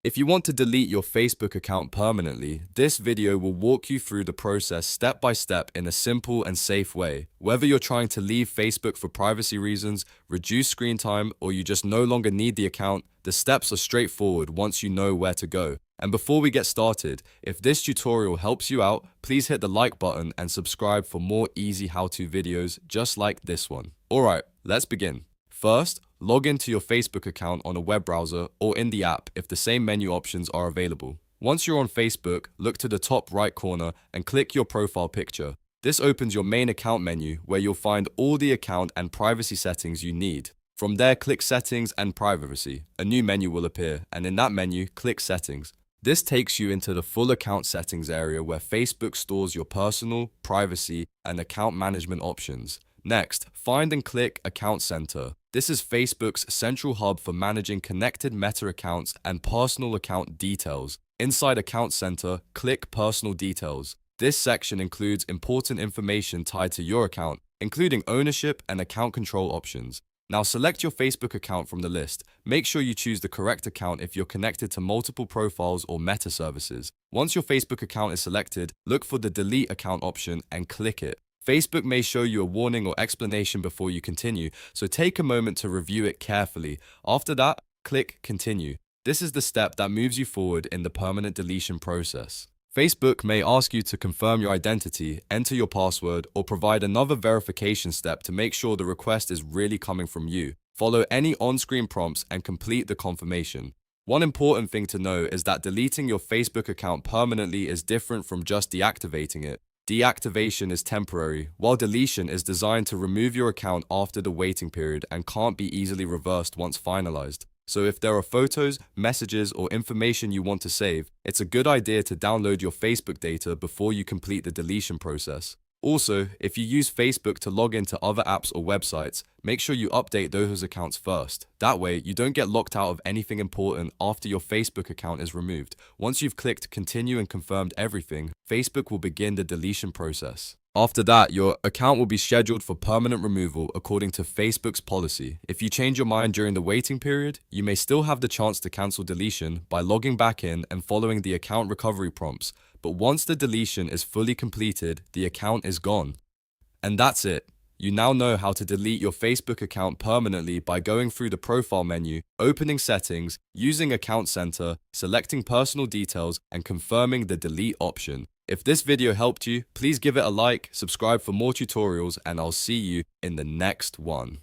If you want to delete your Facebook account permanently, this video will walk you through the process step by step in a simple and safe way. Whether you're trying to leave Facebook for privacy reasons, reduce screen time, or you just no longer need the account, the steps are straightforward once you know where to go. And before we get started, if this tutorial helps you out, please hit the like button and subscribe for more easy how-to videos just like this one. Alright, let's begin. First, log into your Facebook account on a web browser or in the app if the same menu options are available. Once you're on Facebook, look to the top right corner and click your profile picture. This opens your main account menu where you'll find all the account and privacy settings you need. From there, click Settings and Privacy. A new menu will appear, and in that menu, click Settings. This takes you into the full account settings area where Facebook stores your personal, privacy, and account management options. Next, find and click Account Center. This is Facebook's central hub for managing connected Meta accounts and personal account details. Inside Account Center, click Personal Details. This section includes important information tied to your account, including ownership and account control options. Now select your Facebook account from the list. Make sure you choose the correct account if you're connected to multiple profiles or Meta services. Once your Facebook account is selected, look for the Delete Account option and click it. Facebook may show you a warning or explanation before you continue, so take a moment to review it carefully. After that, click Continue. This is the step that moves you forward in the permanent deletion process. Facebook may ask you to confirm your identity, enter your password, or provide another verification step to make sure the request is really coming from you. Follow any on-screen prompts and complete the confirmation. One important thing to know is that deleting your Facebook account permanently is different from just deactivating it. Deactivation is temporary, while deletion is designed to remove your account after the waiting period and can't be easily reversed once finalized. So if there are photos, messages, or information you want to save, it's a good idea to download your Facebook data before you complete the deletion process. Also, if you use Facebook to log into other apps or websites, make sure you update those accounts first. That way, you don't get locked out of anything important after your Facebook account is removed. Once you've clicked Continue and confirmed everything, Facebook will begin the deletion process. After that, your account will be scheduled for permanent removal according to Facebook's policy. If you change your mind during the waiting period, you may still have the chance to cancel deletion by logging back in and following the account recovery prompts. But once the deletion is fully completed, the account is gone. And that's it. You now know how to delete your Facebook account permanently by going through the profile menu, opening settings, using Account Center, selecting personal details, and confirming the delete option. If this video helped you, please give it a like, subscribe for more tutorials, and I'll see you in the next one.